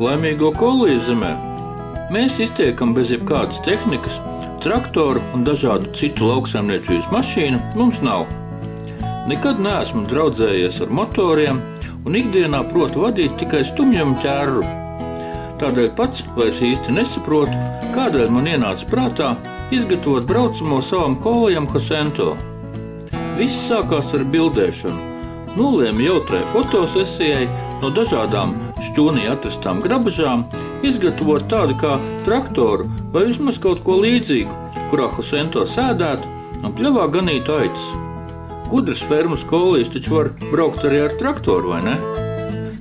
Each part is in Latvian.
laimīgo Kolijas zemē. Mēs iztiekam bez jebkādas tehnikas, traktoru un dažādu citu lauksaimniecības mašīnu mums nav. Nekad neesmu draudzējies ar motoriem un ikdienā protu vadīt tikai stumjam ķērru. Tādēļ pats vairs īsti nesaprotu, kādēļ man ienāca prātā izgatavot braucamo savam Kolijam Hosento. Viss sākās ar bildēšanu. Nolēmu jautrai fotosesijai no dažādām šķūnī atrastām grabažām izgatavot tādu kā traktoru vai vismaz kaut ko līdzīgu, kurā Hosento sēdētu un pļavā ganītu aitas. Gudras fermas Kolijas taču var braukt arī ar traktoru, vai ne?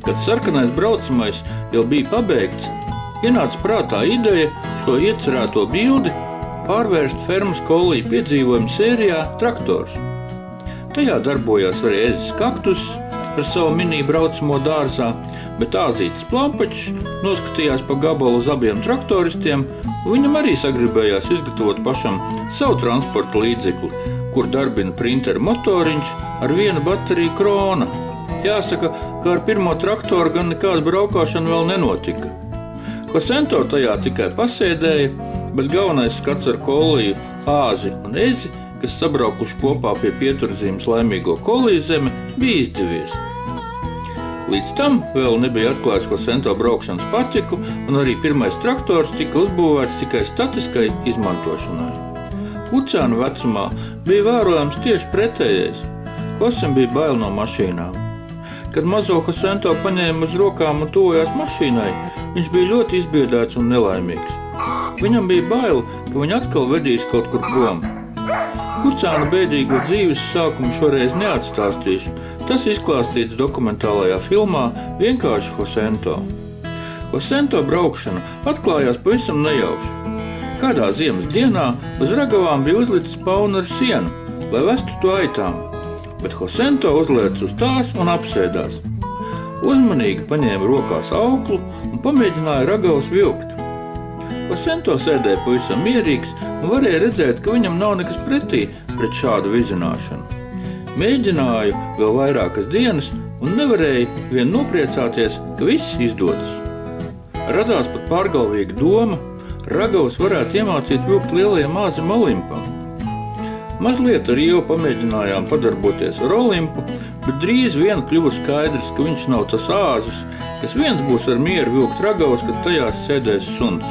Kad sarkanais braucamais jau bija pabeigts, ienāca prātā ideja šo iecerēto bildi pārvērst fermas Kolija piedzīvojumu sērijā traktors. Tajā darbojās arī ezis kaktus ar savu mini braucamo dārzā, bet Āzītis Plampačs noskatījās pa gabalu uz abiem traktoristiem, un viņam arī sagribējās izgatavot pašam savu transporta līdzekli, kur darbina printeru motoriņš ar vienu bateriju krona. Jāsaka, ka ar pirmo traktoru gan nekāda braukāšana vēl nenotika. Hosento tajā tikai pasēdēja, bet galvenais skats ar Koliju, Āzi un ezi, kas sabraukuši kopā pie pieturzīmes laimīgo Kolijas zemi, bija izdevies. Līdz tam vēl nebija atklāts Hosento braukšanas paķeku, un arī pirmais traktors tika uzbūvēts tikai statiskai izmantošanai. Kucēnu vecumā bija vērojams tieši pretējais. Hosem bija bail no mašīnām. Kad mazo Hosento paņēma uz rokām un tuvojās mašīnai, viņš bija ļoti izbiedēts un nelaimīgs. Viņam bija bail, ka viņu atkal vedīs kaut kur prom. Kucēnu bēdīgo dzīves sākumu šoreiz neatstāstīšu, tas izklāstīts dokumentālajā filmā Vienkārši Hosento. Hosento braukšana atklājās pavisam nejauši. Kādā ziemas dienā uz ragavām bija uzlicis paunu ar sienu, lai vestu to aitām, bet Hosento uzlēca uz tās un apsēdās. Uzmanīgi paņēma rokās auklu un pamēģināja ragavas vilkt. Hosento sēdēja pavisam mierīgs un varēja redzēt, ka viņam nav nekas pretī pret šādu vizināšanu. Mēģināju vēl vairākas dienas un nevarēja vien nopriecāties, ka viss izdodas. Radās pat pārgalvīga doma, ragavas varētu iemācīt vilkt lielajam Āzim Olimpam. Mazliet ar Ievu pamēģinājām padarboties ar Olimpu, bet drīz vien kļuva skaidrs, ka viņš nav tas Āzis, kas viens būs ar mieru vilkt ragavas, kad tajās sēdēs suns.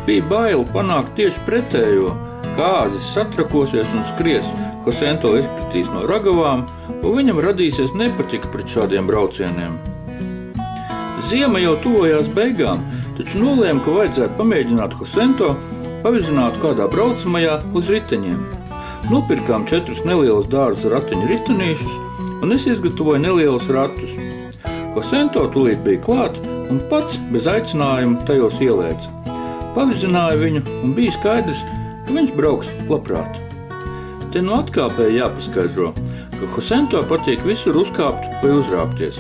Bija bail panākt tieši pretējo, ka Āzis satrakosies un skries, Hosento izkritīs no ragavām, un viņam radīsies nepatika pret šādiem braucieniem. Ziema jau tuvojās beigām, taču nolēma, ka vajadzētu pamēģināt Hosento pavizināt kādā braucamajā uz riteņiem. Nopirkām 4 nelielus dārza ratiņu ritenīšus, un es izgatavoju nelielus ratus. Hosento tūlīt bija klāt, un pats bez aicinājuma tajos ielēca. Pavizināju viņu, un bija skaidrs, ka viņš brauks labprāt. Te no atkāpēja jāpaskaidro, ka Hosento patīk visur uzkāpt vai uzrāpties,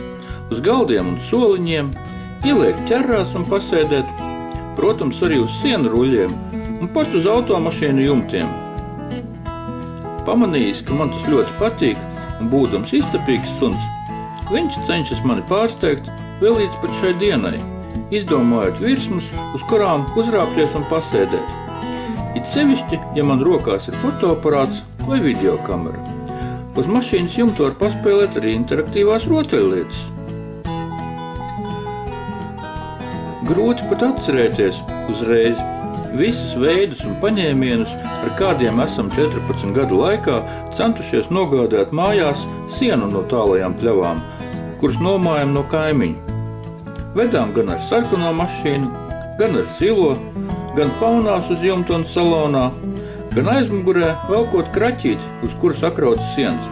uz galdiem un soliņiem, ieliekt ķerrās un pasēdēt, protams, arī uz sienu ruļiem un pat uz automašīnu jumtiem. Pamanījis, ka man tas ļoti patīk un būdams iztapīgs suns, viņš cenšas mani pārsteigt vēl līdz pat šai dienai, izdomājot virsmas, uz kurām uzrāpties un pasēdēt. It sevišķi, ja man rokās ir fotoaparāts vai videokamera. Uz mašīnas jumta var paspēlēt arī interaktīvās rotaļlietas. Grūti pat atcerēties uzreiz visus veidus un paņēmienus, ar kādiem esam 14 gadu laikā centušies nogādāt mājās sienu no tālajām pļavām, kuras nomājam no kaimiņu. Vedām gan ar sarkano mašīnu, gan ar zilo, gan paunās uz jumta un salonā, gan aizmugurē velkot kraķīti, uz kuras akrauts sienas.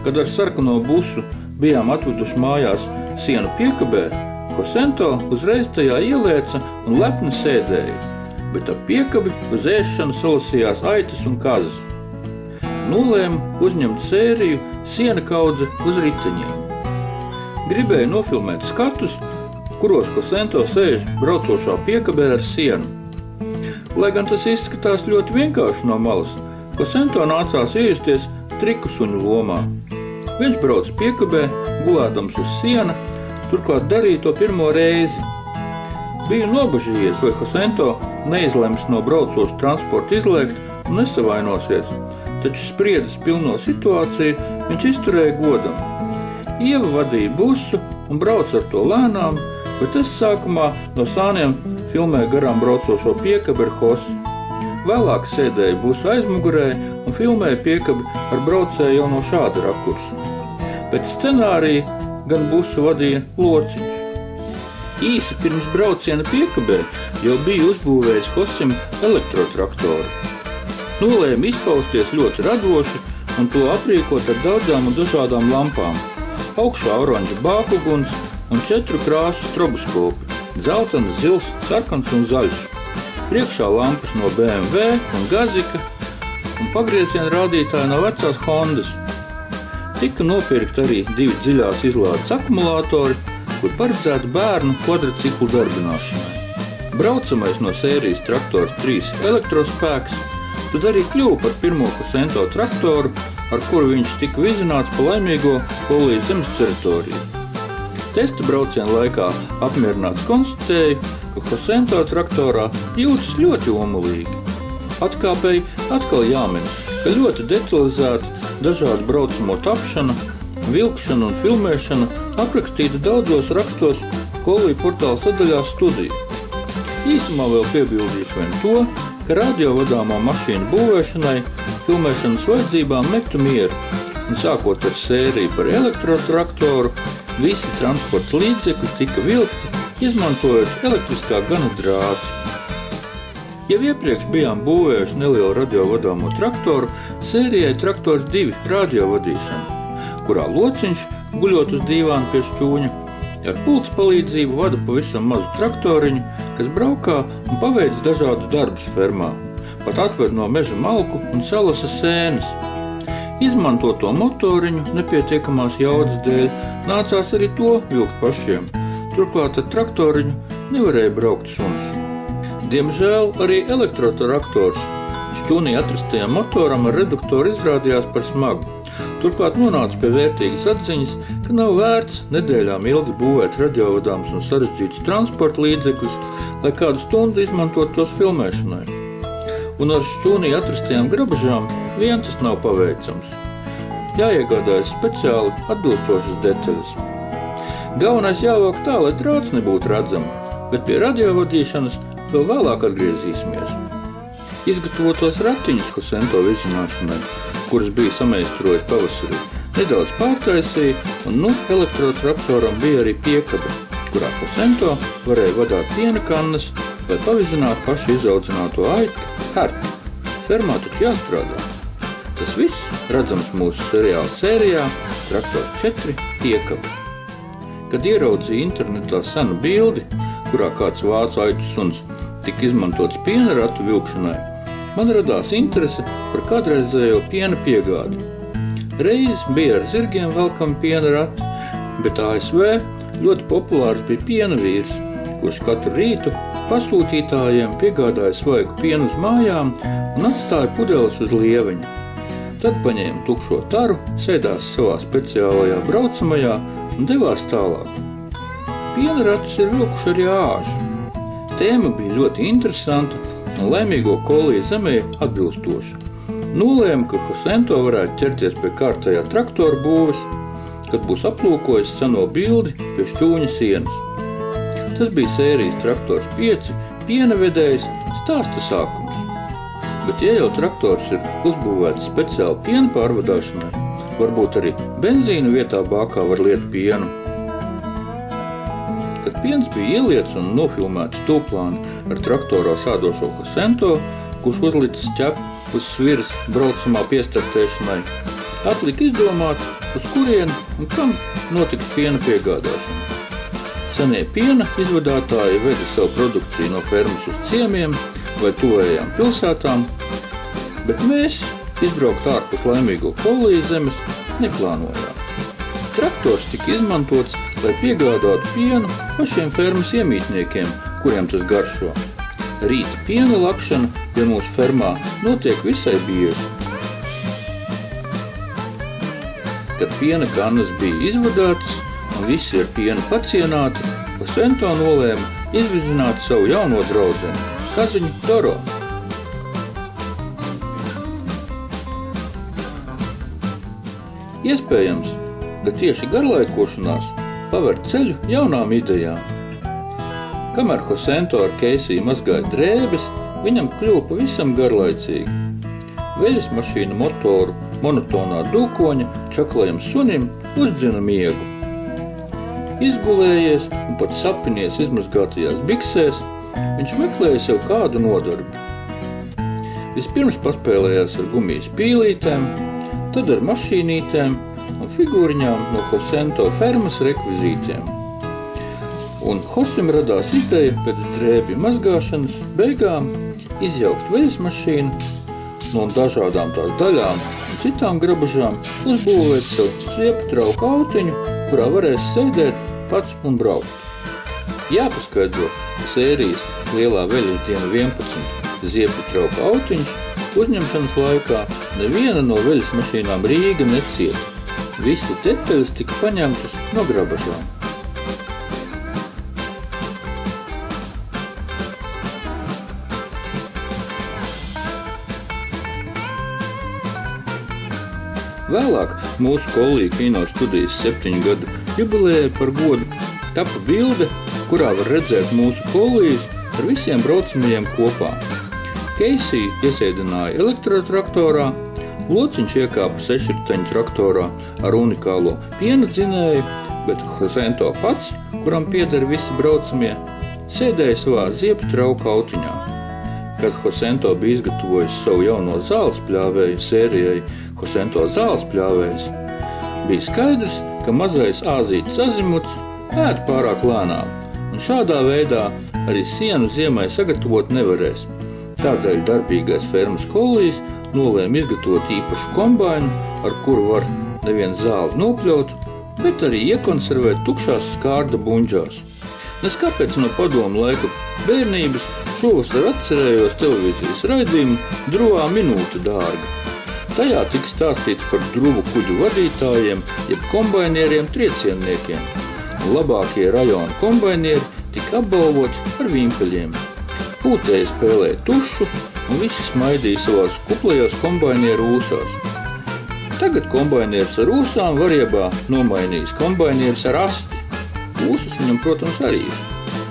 Kad ar sarkano busu bijām atveduši mājās sienu piekabē, Hosento uzreiz tajā ielēca un lepni sēdēja, bet ap piekabi uz ēšanu salasījās aitas un kazas. Nolēmu uzņemt sēriju Siena kaudze uz riteņiem. Gribēju nofilmēt skatus, kuros Hosento sēž braucošā piekabē ar sienu. Lai gan tas izskatās ļoti vienkārši no malas, Hosento nācās iejusties triku suņu lomā. Viņš brauc piekabē, gulēdams uz siena, turklāt darīja to pirmo reizi. Biju nobažījies, vai Hosento neizlems no braucošu transporta izlēkt un nesavainosies, taču spriedzes pilno situāciju viņš izturēja godam. Ieva vadīja busu un brauc ar to lēnām, bet es sākumā no sāniem filmēju garām braucošo piekabi ar Hosu. Vēlāk sēdēju busu aizmugurē un filmēju piekabi ar braucēju jau no šāda rakursa. Pēc scenārija gan busu vadīja Lociņš. Īsi pirms brauciena piekabē jau bija uzbūvējis Hosim elektrotraktoru. Nolēma izpausties ļoti radoši un to aprīkot ar daudzām un dažādām lampām. Augšā oranža bākuguns un 4 krāsu stroboskopi – dzeltens, zils, sarkans un zaļš. Priekšā lampas no BMW un Gazika un pagrieziena rādītāji no vecās Hondas. Tika nopirkt arī 2 dziļās izlādes akumulātori, kur paredzēti bērnu kvadriciklu darbināšanai. Braucamais no sērijas traktors 3 elektrospēks, tad arī kļuva par pirmo Hosento traktoru, ar kuru viņš tika vizināts pa laimīgo Polijas zemes teritoriju. Testa brauciena laikā apmierināts konstatēja, ka Hosento traktorā jūtas ļoti omulīgi. Atkāpēji atkal jāmin, ka ļoti detalizēti dažādu braucamo tapšana, vilkšana un filmēšana aprakstīta daudzos rakstos Kolija portāla sadaļā Studija. Īsumā vēl piebildīšu vien to, ka radiovadāmā mašīnu būvēšanai filmēšanas vajadzībām metu mieru, un sākot ar sēriju par elektrotraktoru, visi transporta līdzekļi tika vilkti, izmantojot elektriskā gana drāti. Jau iepriekš bijām būvējuši nelielu radiovadāmo traktoru sērijai Traktors 2 radiovadīšana, kurā Lociņš, guļot uz dīvāna pie šķūņa, ar pulks palīdzību vada pavisam mazu traktoriņu, kas braukā un paveic dažādus darbus fermā, pat atved no meža malku un salasa sēnes. Izmantoto motoriņu nepietiekamās jaudas dēļ nācās arī to vilkt pašiem, turklāt ar traktoriņu nevarēja braukt suns. Diemžēl arī elektrotraktors šķūnī atrastajam motoram ar reduktoru izrādījās par smagu. Turklāt nonāca pie vērtīgas atziņas, ka nav vērts nedēļām ilgi būvēt radiovadāms un sarežģītus transporta līdzekļus, lai kādu stundu izmantot tos filmēšanai. Un ar šķūnī atrastajām grabažām vien tas nav paveicams. Jāiegādājas speciāli atbilstošas detaļas. Galvenais jāvāk tā, lai drāts nebūtu redzama, bet pie radiovadīšanas vēl vēlāk atgriezīsimies. Izgatavotos ratiņus Hosento vizināšanai, kuras bija sameistarojis pavasarī, nedaudz pārtaisīja, un elektrotraktoram bija arī piekabe, kurā Hosento varēja vadāt piena kannas vai pavizināt paši izaudzināto aitu hertu. Fermā taču jāstrādā. Tas viss redzams mūsu seriāla sērijā Traktors 4 piekabe. Kad ieraudzīja internetā senu bildi, kurā kāds vācu aitu suns tika izmantots piena ratu vilkšanai, man radās interese par kādreizējo piena piegādi. Reiz bija ar zirgiem velkami piena rati, bet ASV ļoti populārs bija piena vīrs, kurš katru rītu pasūtītājiem piegādāja svaigu pienu uz mājām un atstāja pudeles uz lieveņa. Tad paņēma tukšo taru, sēdās savā speciālajā braucamajā un devās tālāk. Piena ratus ir vilkuši arī āži. Tēma bija ļoti interesanta un laimīgo Kolija zemē atbilstoša. Nolēma, ka Hosento varētu ķerties pie kārtējā traktora būves, kad būs aplūkojis seno bildi pie šķūņa sienas. Tas bija sērijas Traktors 5, piena vedējs, stāsta sākums. Bet ja jau traktors ir uzbūvēts speciāli piena pārvadāšanai, varbūt arī benzīna vietā bākā var liet pienu. Kad piens bija ieliets un nofilmēts tūplāni ar traktorā sādošo Hosento, kurš uzlicis ķepu uz sviras braucamā piestartēšanai, atlika izdomāt, uz kurieni un kam notiks piena piegādāšana. Senie piena izvadātāji veda savu produkciju no fermas uz ciemiem vai tuvējām pilsētām, bet mēs izbraukt ārpus laimīgo Kolijas zemes neplānojām. Traktors tika izmantots, lai piegādātu pienu pašiem fermas iemītniekiem, kuriem tas garšo. Rīta piena lakšana pie mūsu fermā notiek visai bieži. Kad piena kannas bija izvadātas un visi ar pienu pacienāti, Hosento nolēma izvizināt savu jauno draudzeni, kaziņu Doro. Iespējams, ka tieši garlaikošanās paver ceļu jaunām idejām. Kamēr Hosento ar Keisiju mazgāja drēbes, viņam kļuva pavisam garlaicīgi. Veļas mašīna motoru monotonā dūkoņa čaklajam sunim uzdzina miegu. Izgulējies un pat sapinies izmazgātajās biksēs, viņš meklēja sev kādu nodarbi. Vispirms paspēlējās ar gumijas pīlītēm, tad ar mašīnītēm un figūriņām no Hosento fermas rekvizītiem. Un Hosim radās ideja pēc drēbju mazgāšanas beigām izjaukt veļas mašīnu no dažādām tās daļām un citām grabažām uzbūvēt sev ziepju trauku autiņu, kurā varēs sēdēt pats un braukt. Jāpaskaidro, ka sērijas Lielā veļas diena 11 ziepju trauku autiņš uzņemšanas laikā neviena no veļas mašīnām Rīga necieta. Visi detaļas tika paņemtas no grabažām. Vēlāk mūsu kolīgi kino studijas 7 gadu jubilejai par godu tapa bilde, kurā var redzēt mūsu kolijas ar visiem braucamajiem kopā. Keisija iesēdināja elektrotraktorā, Lociņš iekāpa 6-riteņu traktorā ar unikālo piena dzinēju, bet Hosento pats, kuram pieder visi braucamie, sēdēja savā ziepju trauku autiņā. Kad Hosento bija izgatavojis savu jauno zāles pļāvēju sērijai Hosento zāles pļāvējs, bija skaidrs, ka mazais āzītis azimuts ēd pārāk lēnām, un šādā veidā arī sienu ziemai sagatavot nevarēs. Tādēļ darbīgais fermas kollijs nolēma izgatavot īpašu kombainu, ar kuru var nevien zāli nopļaut, bet arī iekonservēt tukšās skārda buņģās. Nes kāpēc no padomu laika bērnības šovasar atcerējos televīzijas raidījumu Druvā minūte dārga. Tajā tika stāstīts par druvu kuģu vadītājiem, jeb kombainieriem triecienniekiem, un labākie rajona kombainieri tika apbalvoti ar vīmpaļiem. Pūtēji spēlēja tušu, un visi smaidīja savās kuplajās kombainieru ūsās. Tagad kombainieris ar ūsām variebā nomainījis kombainieris ar asti. Ūsas viņam, protams, arī ir.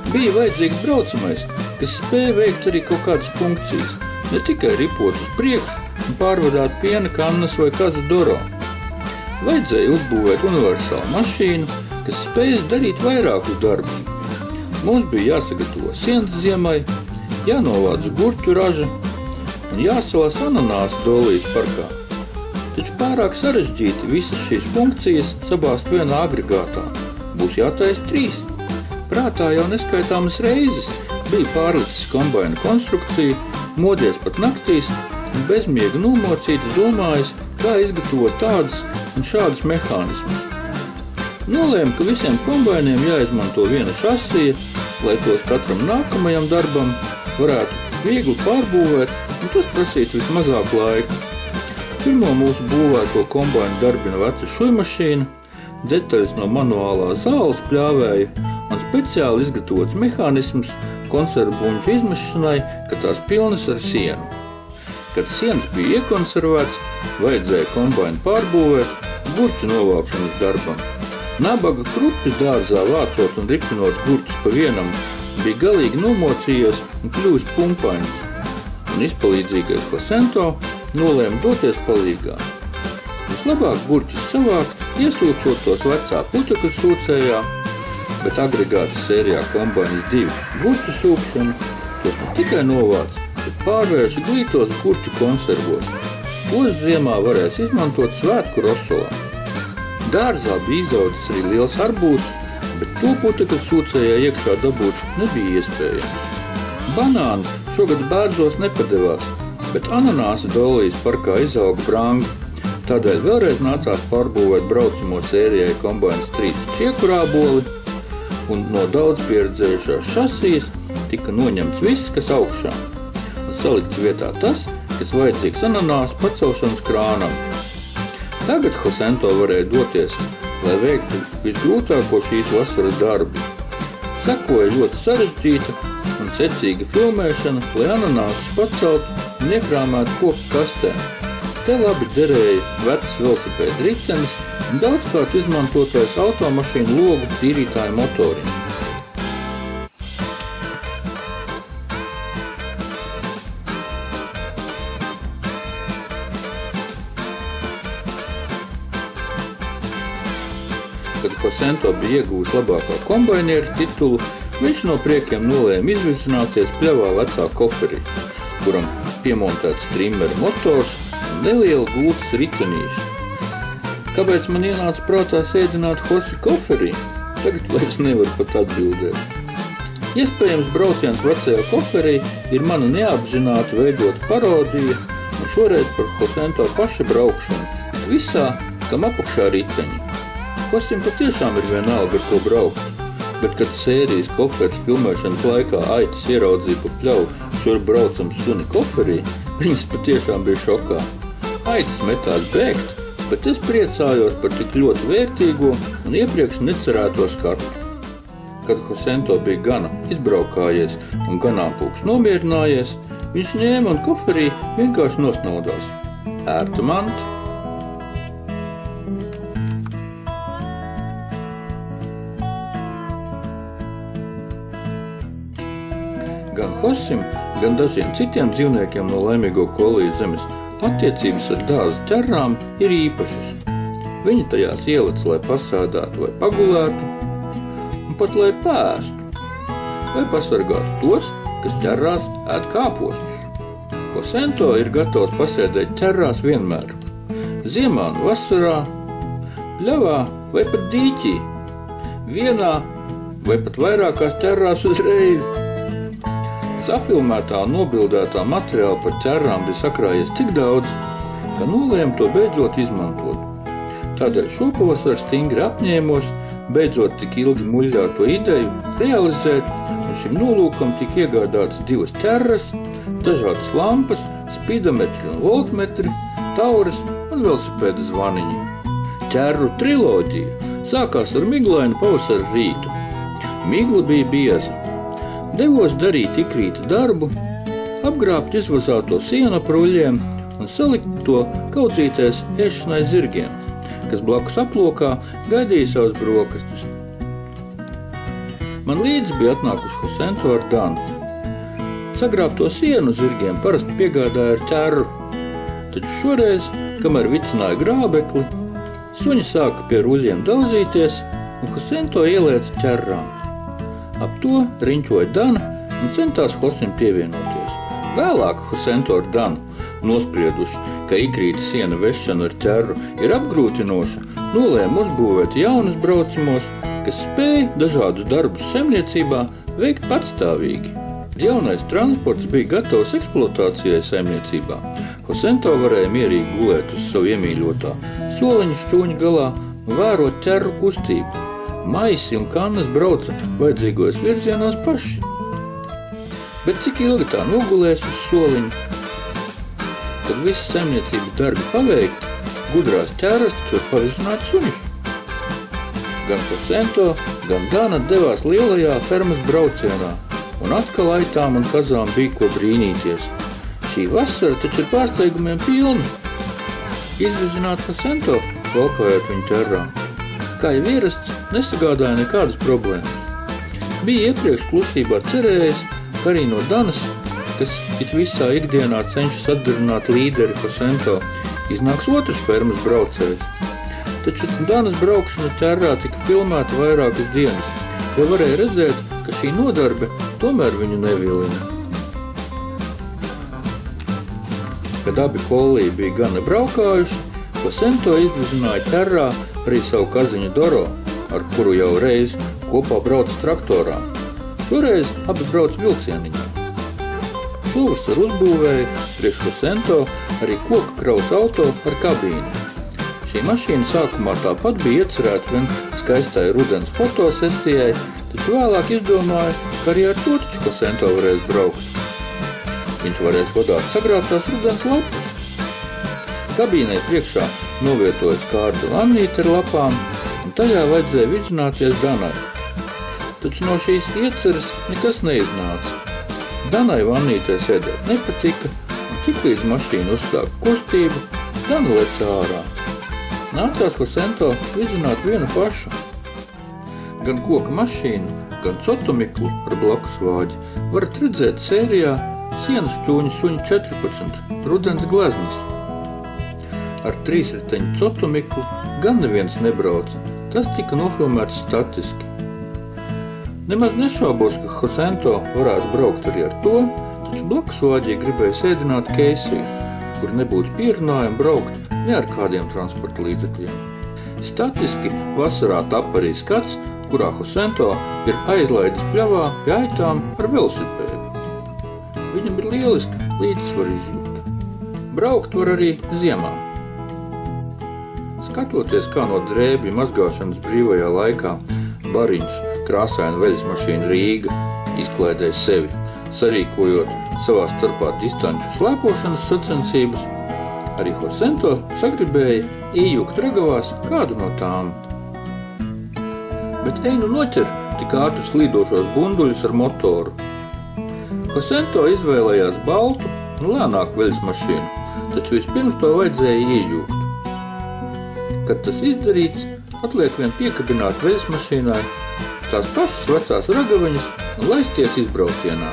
Bija vajadzīgs braucamais, kas spēja veikt arī kaut kādas funkcijas, ne tikai ripot uz priekšu un pārvadāt piena kannas vai kazu Doro. Vajadzēja uzbūvēt universālu mašīnu, kas spējas darīt vairākus darbus. Mums bija jāsagatavo sienas ziemai, jānovāc gurķu raža un jāsalās ananāsu Dolijas parkā. Taču pārāk sarežģīti visas šīs funkcijas sabāzt vienā agregātā. Būs jātaisa 3. Prātā jau neskaitāmas reizes bija pārlicis kombaina konstrukciju, modies pat naktīs un bezmiega nomocīti domājis, kā izgatavot tādas un šādas mehānismus. Nolēma, ka visiem kombainiem jāizmanto viena šasija, lai tos katram nākamajam darbam varētu viegli pārbūvēt, un tas prasīt vismazāk laika. Pirmo mūsu būvēto kombainu darbina veca šujmašīna, detaļas no manuālā zāles pļāvēja un speciāli izgatavots mehānisms konservu buņķu izmešanai, kad tās pilnas ar sienu. Kad sienas bija iekonservēts, vajadzēja kombainu pārbūvēt gurķu novākšanas darbam. Nabaga krupis dārzā vācot un ripinot gurķus pa vienam bija galīgi nomocījies un kļuvis pumpains, un izpalīdzīgais Hosento nolēma doties palīgā. Vislabāk gurķus savākt, iesūcot tos vecā putekļu sūcējā, bet agregāts sērijā kombainis 2 gurķu sūkšanu, tos ne tikai novāc, bet pārvērš glītos gurķu konservos. Tos ziemā varēs izmantot svētku rosolā. Dārzā bija izaudzis arī liels arbūs, bet to putekļu sūcējā iekšā dabūt nebija iespējams. Banāni šogad bērzos nepadevās, bet ananāsi Dolijas parkā izauga brangi. Tādēļ vēlreiz nācās pārbūvēt braucamo sērijai kombainas 3 čiekurāboli, un no daudz pieredzējušās šasijas tika noņemts viss, kas augšā, un salikts vietā tas, kas vajadzīgs ananāsu pacelšanas krānam. Tagad Hosento varēja doties lai veiktu visgrūtāko šīs vasaras darbu. Sekoja ļoti sarežģīta un secīga filmēšana, lai ananāsus paceltu un iekrāmētu koku kastē. Te labi derēja vecs velosipēda ritenis un daudzkārt izmantotais automašīnu logu tīrītāju motoriņu. Kad Hosento bija iegūs labākā kombainiera titulu, viņš no priekiem nolēma izvizināties pļavā vecā koferī, kuram piemontēts trimmera motors un neliela gultas ritenīša. Kāpēc man ienāca prātā sēdināt Hosi koferī? Tagad vairs nevaru pat atbildēt. Iespējams, brauciens vecajā koferī ir mana neapzināti veidota parodija, un šoreiz par Hosento paša braukšanu, visā, kam apakšā riteņi. Hosim patiešām ir vienalga, ar ko braukt, bet, kad sērijas koferis filmēšanas laikā aitas ieraudzīja pa pļauju šur braucam suni koferī, viņas patiešām bija šokā. Aitas metās bēgt, bet es priecājos par tik ļoti vērtīgo un iepriekš necerēto skatu. Kad Hosento bija gana izbraukājies un ganāmpulks nomierinājies, viņš ņēma un koferī vienkārši nosnaudās. Ērta manta. Gan Hosim, gan dažiem citiem dzīvniekiem no laimīgo koliju zemes attiecības ar dārza ķerrām ir īpašas. Viņi tajās ielic, lai pasēdētu vai pagulētu, un pat lai pēstu, vai pasargātu tos, kas ķerrās ēd kāpostus. Hosento ir gatavs pasēdēt ķerrās vienmēr. Ziemā un vasarā, pļavā vai pat dīķī, vienā vai pat vairākās ķerrās uzreiz. Safilmētā un nobildētā materiāla par ķerrām bija sakrājies tik daudz, ka nolēma to beidzot izmantot. Tādēļ šopavasar stingri apņēmos beidzot tik ilgi muļļāto ideju realizēt, un šim nolūkam tika iegādātas 2 ķerras, dažādas lampas, spidometri un voltmetri, tauras un velosipēda zvaniņi. Ķerru triloģija sākās ar miglainu pavasara rītu. Migla bija bieza. Devos darīt ikrīta darbu, apgrābt izvazāto sienu ap ruļļiem un salikt to kaudzīties ēšanai zirgiem, kas blakus aplokā gaidīja savas brokastis. Man līdzi bija atnākuši Hosento ar Danu. Sagrābto sienu zirgiem parasti piegādāja ar ķerru, taču šoreiz, kamēr vicināja grābekli, suņi sāka pie ruļļiem daudzīties un Hosento ielēca ķerrām. Ap to riņķoja Dana un centās Hosim pievienoties. Vēlāk Hosento ar Danu, nosprieduši, ka ikrīta siena vešana ar ķerru ir apgrūtinoša, nolēma uzbūvēt jaunus braucamos, kas spēja dažādus darbus saimniecībā veikt patstāvīgi. Jaunais transports bija gatavs eksploatācijai saimniecībā. Hosento varēja mierīgi gulēt uz savu iemīļotā soliņu šķūņa galā un vērot ķerru kustību. Maisi un kannas brauca vajadzīgos virzienos paši. Bet cik ilgi tā nogulēs uz soliņu? Kad visi saimniecības darbi paveikti, gudrās ķerras taču var pavizināt suņus. Gan Hosento, gan Dana devās lielajā fermas braucienā, un atkal aitām un kazām bija ko brīnīties. Šī vasara taču ir pārsteigumiem pilna. Izvizināt Hosento, valkājot viņu ķerrām. Kā jau ierasts, nesagādāja nekādas problēmas. Bija iepriekš klusībā cerējis, ka arī no Danas, kas it visā ikdienā cenšas atdarināt līderi Hosento, iznāks otrs fermas braucējs. Taču Danas braukšana ķerrā tika filmēta vairākas dienas, jo varēja redzēt, ka šī nodarbe tomēr viņu nevilina. Kad abi koliji bija gana braukājuši, Hosento izvizināja ķerrā arī savu kaziņu Doro, ar kuru jau reiz kopā brauc traktorā. Šoreiz abi brauc vilcieniņā. Šovasar uzbūvēja priekš Hosento arī koka kraus auto ar kabīni. Šī mašīna sākumā tāpat bija iecerēta vien skaistai rudens fotosesijai, taču vēlāk izdomāja, ka arī ar to taču Hosento varēs braukt. Viņš varēs vadāt sagrābtās rudens lapas. Kabīnei priekšā novietojas kārta vannīte ar lapām, un tajā vajadzēja vizināties Danai. Taču no šīs ieceres nekas neiznāca. Danai vannītē sēdēt nepatika, un tiklīdz mašīna uzsāka kustību, Dana leca ārā. Nācās Hosento vizināt vienu pašu. Gan koka mašīnu, gan cotumiklu ar blakus vāģi varat redzēt sērijā Sienas šķūņa suņa 14 rudens gleznas. Ar 3-riteņu cotumiklu gan neviens nebrauca, tas tika nofilmēts statiski. Nemaz nešaubos, ka Hosento varētu braukt arī ar to, taču blakus vāģī gribēja sēdināt Keisiju, kur nebūtu pierunājumi braukt ne ar kādiem transporta līdzekļiem. Statiski vasarā tapa arī skats, kurā Hosento ir aizlaidis pļavā pie aitām ar velosipēdu. Viņam ir lieliska līdzsvaru izjūta. Braukt var arī ziemā. Skatoties, kā no drēbju mazgāšanas brīvajā laikā Bariņš krāsaina veļas mašīna Rīga izklaidēja sevi, sarīkojot savā starpā distanču slēpošanas sacensības, arī Hosento sagribēja iejūgt ragavās kādu no tām. Bet Einu noķer tik ātrus slīdošos bunduļus ar motoru. Hosento izvēlējās baltu un lēnāku veļas mašīnu, taču vispirms to vajadzēja iejūgt. Kad tas izdarīts, atliek vien piekabināt veļas mašīnai tās pašas vecās ragaviņas un laisties izbraucienā.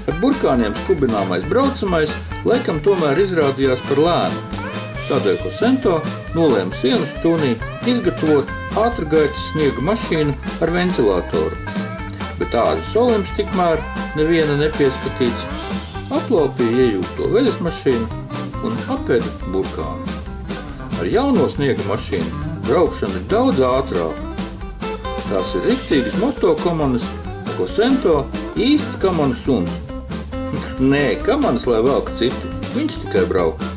Ar burkāniem skubināmais braucamais laikam tomēr izrādījās par lēnu. Tādēļ Hosento nolēma Sienas šķūnī izgatavot ātrgaitas sniega mašīnu ar ventilatoru. Bet āžu solims tikmēr neviena nepieskatīts, aplaupīja iejūgto veļas mašīnu un apēda burkānu. Ar jauno sniega mašīnu braukšana ir daudz ātrāka. Tās ir riktīgas motokomanas, un Hosento īsts kamanu suns. Nē, kamanas, lai velk citu, viņš tikai brauka.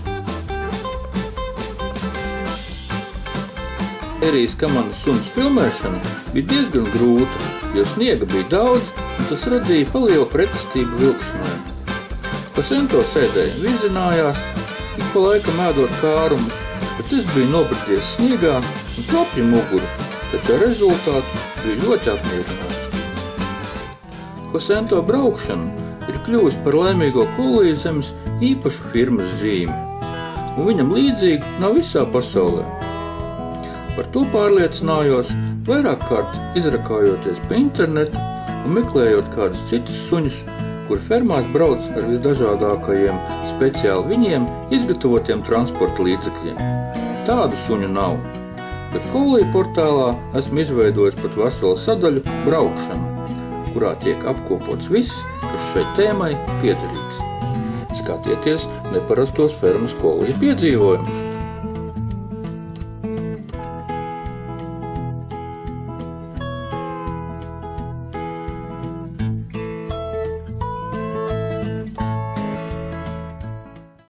Erijas kamanas suns filmēšana bija diezgan grūta, jo sniega bija daudz, un tas radīja palielu pretestību vilkšanai. Hosento sēdēja un vizinājās, ik pa laikam ēdot kārumus, bet es biju nobridies sniegā un klapja muguru, taču ar rezultātu bija ļoti apmierināts. Hosento braukšana ir kļuvusi par laimīgo Kolīzemes īpašu firmas zīmi, un viņam līdzīgi nav visā pasaulē. Par to pārliecinājos vairāk kārt izrakājoties pa internetu un meklējot kādus citus suņus, kur fermās brauc ar visdažādākajiem speciāli viņiem izgatavotiem transporta līdzekļiem. Tādu suņu nav, bet Kolī portālā esmu izveidojis pat veselu sadaļu braukšanu, kurā tiek apkopots viss, kas šai tēmai piederīgs. Skatieties neparastos fermas Kolī piedzīvojumus!